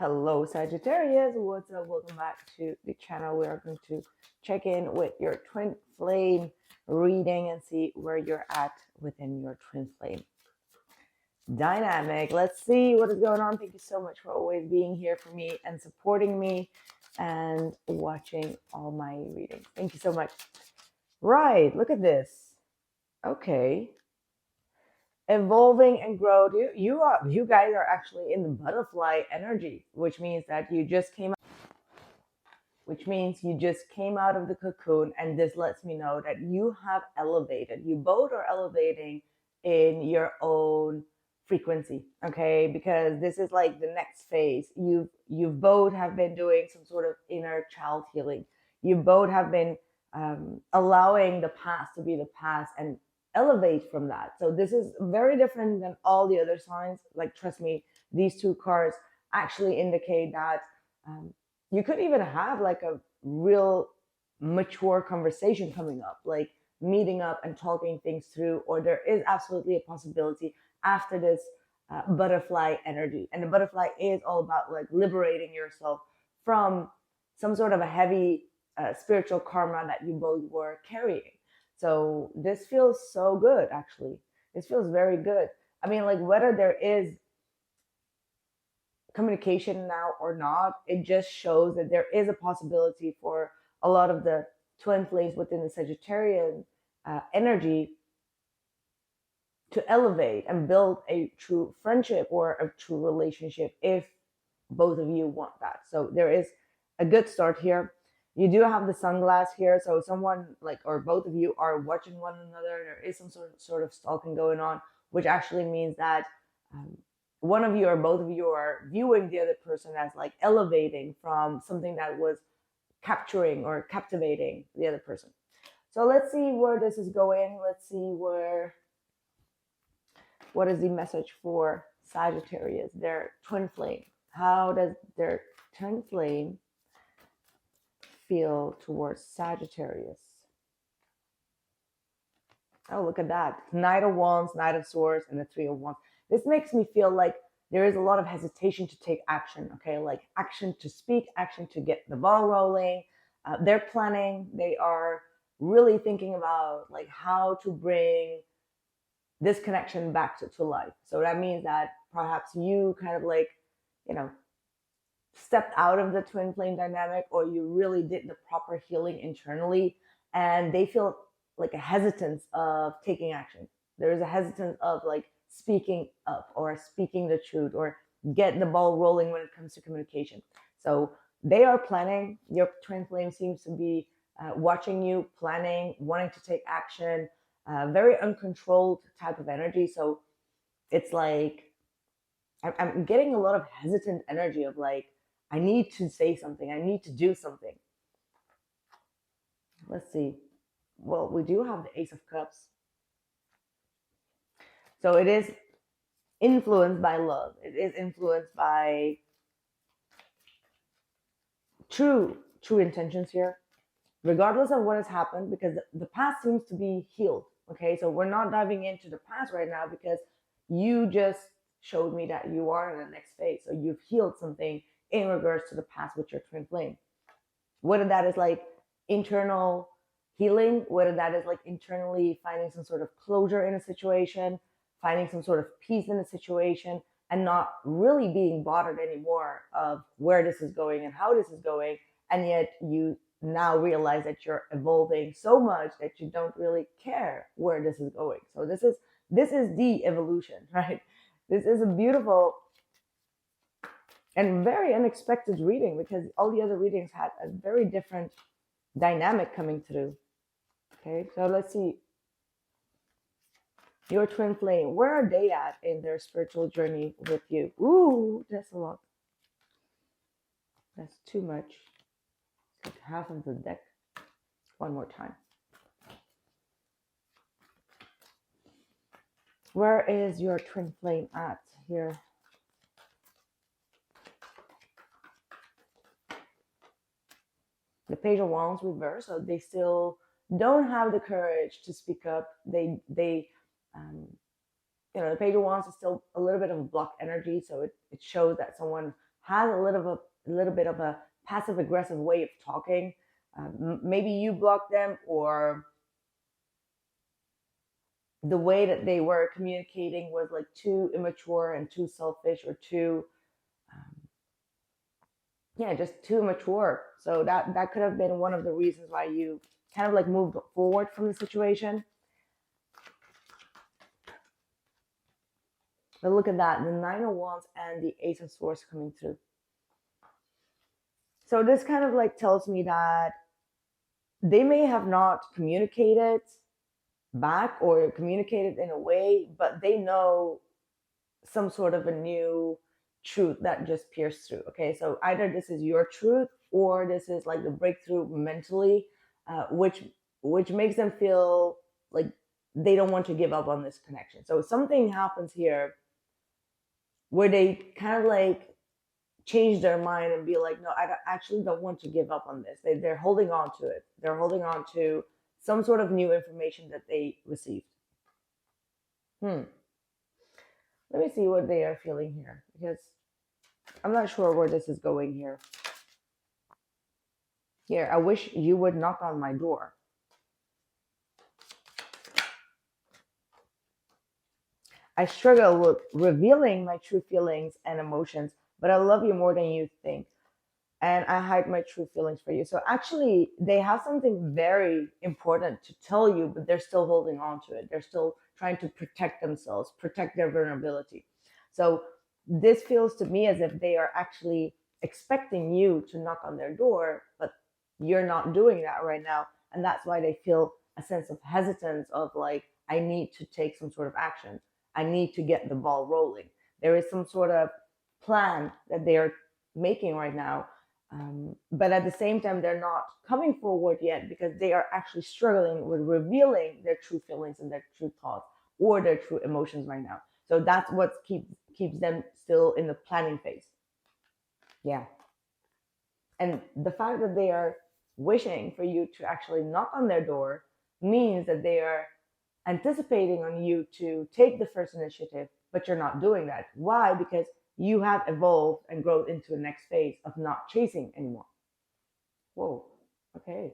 Hello Sagittarius, what's up? Welcome back to the channel. We are going to check in with your twin flame reading and see where you're at within your twin flame dynamic. Let's see what is going on. Thank you so much for always being here for me and supporting me and watching all my readings. Thank you so much. Right, look at this. Okay. Evolving and growth. You guys are actually in the butterfly energy, which means that you just came out of the cocoon, and this lets me know that you have elevated. You both are elevating in your own frequency, okay? Because this is like the next phase. You both have been doing some sort of inner child healing. You both have been allowing the past to be the past and elevate from that. So this is very different than all the other signs. Like, trust me, these two cards actually indicate that you could even have like a real mature conversation coming up, like meeting up and talking things through, or there is absolutely a possibility after this butterfly energy. And the butterfly is all about like liberating yourself from some sort of a heavy spiritual karma that you both were carrying. So this feels so good, actually. This feels very good. I mean, like, whether there is communication now or not, it just shows that there is a possibility for a lot of the twin flames within the Sagittarian energy to elevate and build a true friendship or a true relationship if both of you want that. So there is a good start here. You do have the sunglass here, so someone like, or both of you are watching one another. There is some sort of stalking going on, which actually means that one of you or both of you are viewing the other person as like elevating from something that was capturing or captivating the other person. So let's see where this is going. Let's see what is the message for Sagittarius, their twin flame. How does their twin flame feel towards Sagittarius? Oh, look at that. Knight of Wands, Knight of Swords, and the Three of Wands. This makes me feel like there is a lot of hesitation to take action, okay? Like action to speak, action to get the ball rolling. They're planning. They are really thinking about like how to bring this connection back to life. So that means that perhaps you kind of like, stepped out of the twin flame dynamic, or you really did the proper healing internally, and they feel like a hesitance of taking action. There is a hesitance of like speaking up or speaking the truth or get the ball rolling when it comes to communication. So they are planning. Your twin flame seems to be watching you, planning, wanting to take action, very uncontrolled type of energy. So it's like I'm getting a lot of hesitant energy of like, I need to say something, I need to do something. Let's see. Well, we do have the Ace of Cups. So it is influenced by love. It is influenced by true intentions here, regardless of what has happened, because the past seems to be healed. Okay, so we're not diving into the past right now because you just showed me that you are in the next phase. So you've healed something in regards to the past with your twin flame. Whether that is like internal healing, whether that is like internally finding some sort of closure in a situation, finding some sort of peace in a situation, and not really being bothered anymore of where this is going and how this is going. And yet you now realize that you're evolving so much that you don't really care where this is going. So this is the evolution, right? This is a beautiful and very unexpected reading, because all the other readings had a very different dynamic coming through. Okay, so let's see. Your twin flame, where are they at in their spiritual journey with you? Ooh, that's a lot. That's too much. It's like half of the deck. One more time. Where is your twin flame at here? The Page of Wands reverse, so they still don't have the courage to speak up. The Page of Wands is still a little bit of a block energy, so it shows that someone has a little bit of a passive aggressive way of talking. Maybe you block them, or the way that they were communicating was like too immature and too selfish, or too yeah, just too mature. So that could have been one of the reasons why you kind of like moved forward from the situation. But look at that, the Nine of Wands and the Ace of Swords coming through. So this kind of like tells me that they may have not communicated back or communicated in a way, but they know some sort of a new truth that just pierced through. Okay, so either this is your truth, or this is like the breakthrough mentally, which makes them feel like they don't want to give up on this connection. So something happens here where they kind of like change their mind and be like, no, actually don't want to give up on this. They're holding on to it. They're holding on to some sort of new information that they received. Let me see what they are feeling here, because I'm not sure where this is going here. Here, I wish you would knock on my door. I struggle with revealing my true feelings and emotions, but I love you more than you think. And I hide my true feelings for you. So actually, they have something very important to tell you, but they're still holding on to it. They're still trying to protect themselves, protect their vulnerability. So this feels to me as if they are actually expecting you to knock on their door, but you're not doing that right now. And that's why they feel a sense of hesitance of like, I need to take some sort of action. I need to get the ball rolling. There is some sort of plan that they are making right now. But at the same time, they're not coming forward yet because they are actually struggling with revealing their true feelings and their true thoughts or their true emotions right now. So that's what keeps them still in the planning phase. Yeah. And the fact that they are wishing for you to actually knock on their door means that they are anticipating on you to take the first initiative, but you're not doing that. Why? Because you have evolved and grown into the next phase of not chasing anymore. Whoa, okay.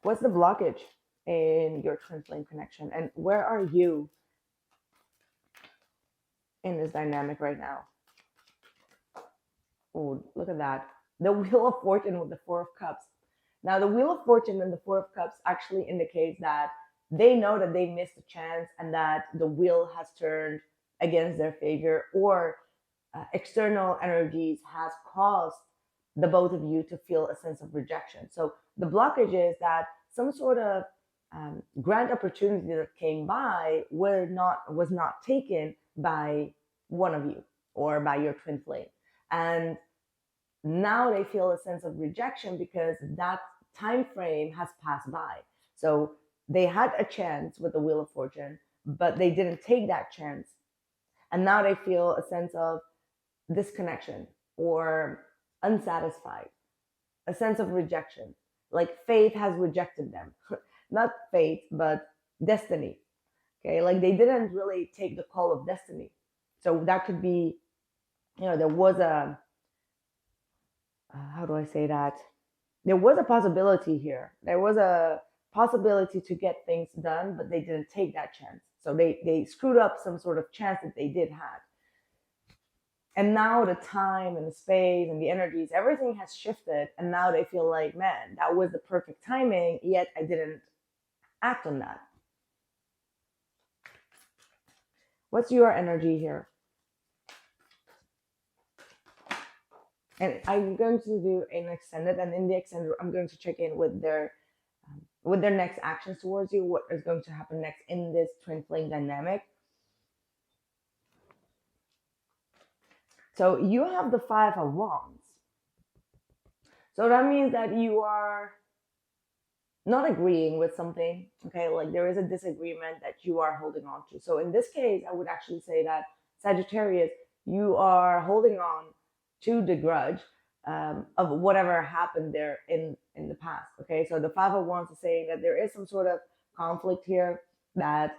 What's the blockage in your twin flame connection? And where are you in this dynamic right now? Oh, look at that. The Wheel of Fortune with the Four of Cups. Now, the Wheel of Fortune and the Four of Cups actually indicates that they know that they missed a chance and that the wheel has turned against their favor, or external energies has caused the both of you to feel a sense of rejection. So the blockage is that some sort of grand opportunity that came by was not taken by one of you or by your twin flame. And now they feel a sense of rejection because that time frame has passed by. So they had a chance with the Wheel of Fortune, but they didn't take that chance. And now they feel a sense of disconnection or unsatisfied, a sense of rejection. Like fate has rejected them. Not fate, but destiny. Okay, like they didn't really take the call of destiny. So that could be, there was a, how do I say that? There was a possibility here. There was a possibility to get things done, but they didn't take that chance. So they screwed up some sort of chance that they did have. And now the time and the space and the energies, everything has shifted. And now they feel like, man, that was the perfect timing, yet I didn't act on that. What's your energy here? And I'm going to do an extended, and in the extended, I'm going to check in with their next actions towards you, what is going to happen next in this twin flame dynamic. So you have the Five of Wands. So that means that you are not agreeing with something, okay? Like there is a disagreement that you are holding on to. So in this case, I would actually say that Sagittarius, you are holding on to the grudge of whatever happened there in the past, okay? So the Five of Wands is saying that there is some sort of conflict here that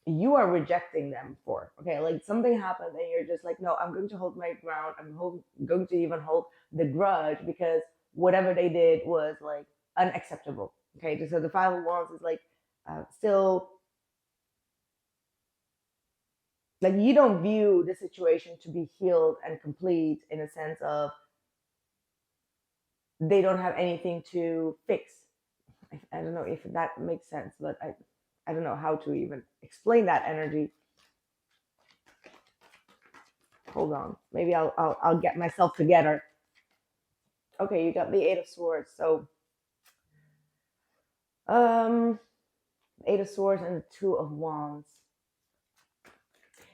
you are rejecting them for. Okay, like something happened and you're just like, no, I'm going to hold my ground. Going to even hold the grudge because whatever they did was like unacceptable. Okay, so the Five of Wands is like still like you don't view the situation to be healed and complete in a sense of they don't have anything to fix. I don't know if that makes sense, but I don't know how to even explain that energy. Hold on, maybe I'll get myself together. Okay, you got the Eight of Swords. So, um, Eight of Swords and the Two of Wands.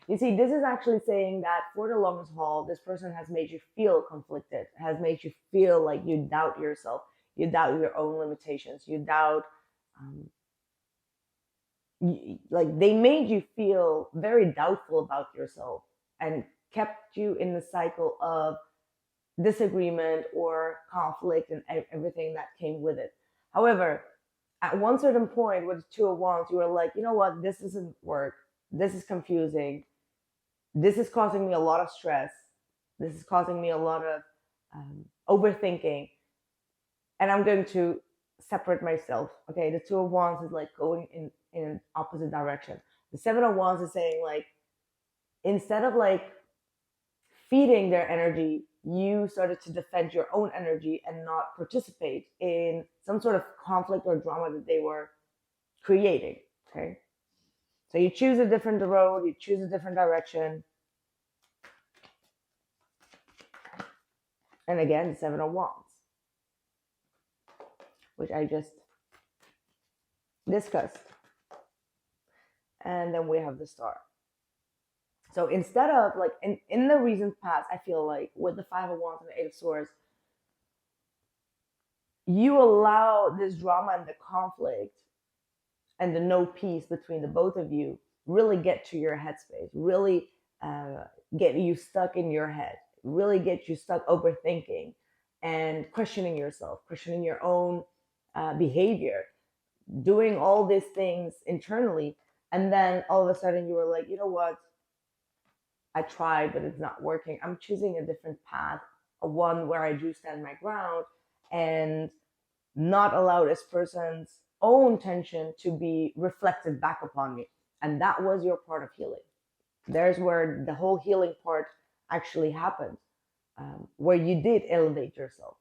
You see, this is actually saying that for the longest haul, this person has made you feel conflicted, has made you feel like you doubt yourself, you doubt your own limitations, you doubt, like they made you feel very doubtful about yourself and kept you in the cycle of disagreement or conflict and everything that came with it. However, at one certain point with the Two of Wands, you were like, you know what, this doesn't work. This is confusing. This is causing me a lot of stress. This is causing me a lot of overthinking. And I'm going to separate myself. Okay, the Two of Wands is like going in an opposite direction. The Seven of Wands is saying like, instead of like feeding their energy, you started to defend your own energy and not participate in some sort of conflict or drama that they were creating. Okay, so you choose a different road, you choose a different direction. And again, the Seven of Wands, which I just discussed. And then we have the Star. So instead of like in the recent past, I feel like with the Five of Wands and the Eight of Swords, you allow this drama and the conflict and the no peace between the both of you really get to your headspace, really get you stuck in your head, really get you stuck overthinking and questioning yourself, questioning your own behavior, doing all these things internally. And then all of a sudden you were like, you know what? I tried, but it's not working. I'm choosing a different path, a one where I do stand my ground and not allow this person's own tension to be reflected back upon me. And that was your part of healing. There's where the whole healing part actually happened, where you did elevate yourself.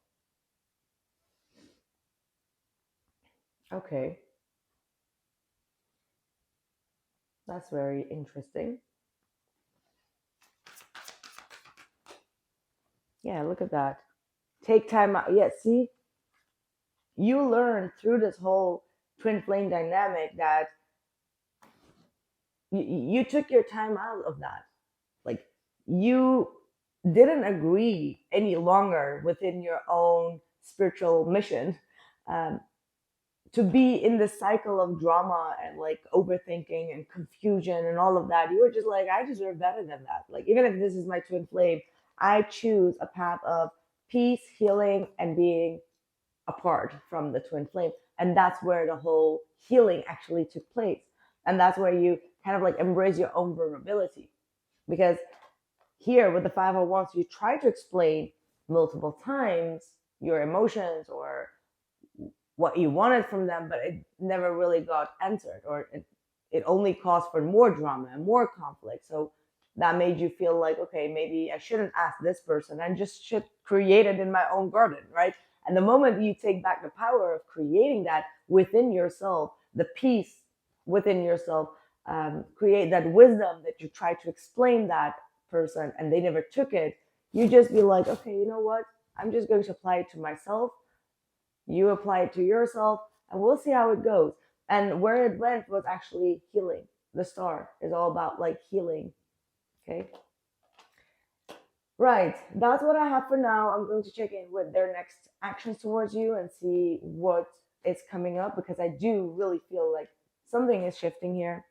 Okay. That's very interesting. Yeah, look at that. Take time out. Yeah, see, you learned through this whole twin flame dynamic that you took your time out of that. Like you didn't agree any longer within your own spiritual mission to be in the cycle of drama and like overthinking and confusion and all of that. You were just like, I deserve better than that. Like, even if this is my twin flame, I choose a path of peace, healing, and being apart from the twin flame. And that's where the whole healing actually took place. And that's where you kind of like embrace your own vulnerability. Because here with the Five of Wands, you try to explain multiple times your emotions or what you wanted from them, but it never really got answered, or it only caused for more drama and more conflict. So that made you feel like, okay, maybe I shouldn't ask this person and just should create it in my own garden, right? And the moment you take back the power of creating that within yourself, the peace within yourself, create that wisdom that you try to explain that person and they never took it, you just be like, okay, you know what? I'm just going to apply it to myself. You apply it to yourself, and we'll see how it goes. And where it went was actually healing. The Star is all about like healing. Okay. Right. That's what I have for now. I'm going to check in with their next actions towards you and see what is coming up, because I do really feel like something is shifting here.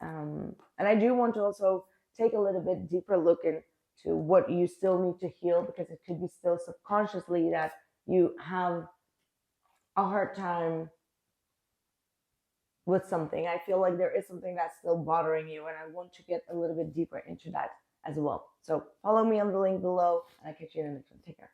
And I do want to also take a little bit deeper look into what you still need to heal, because it could be still subconsciously that you have a hard time with something. I feel like there is something that's still bothering you, and I want to get a little bit deeper into that as well. So follow me on the link below, and I'll catch you in the next one. Take care.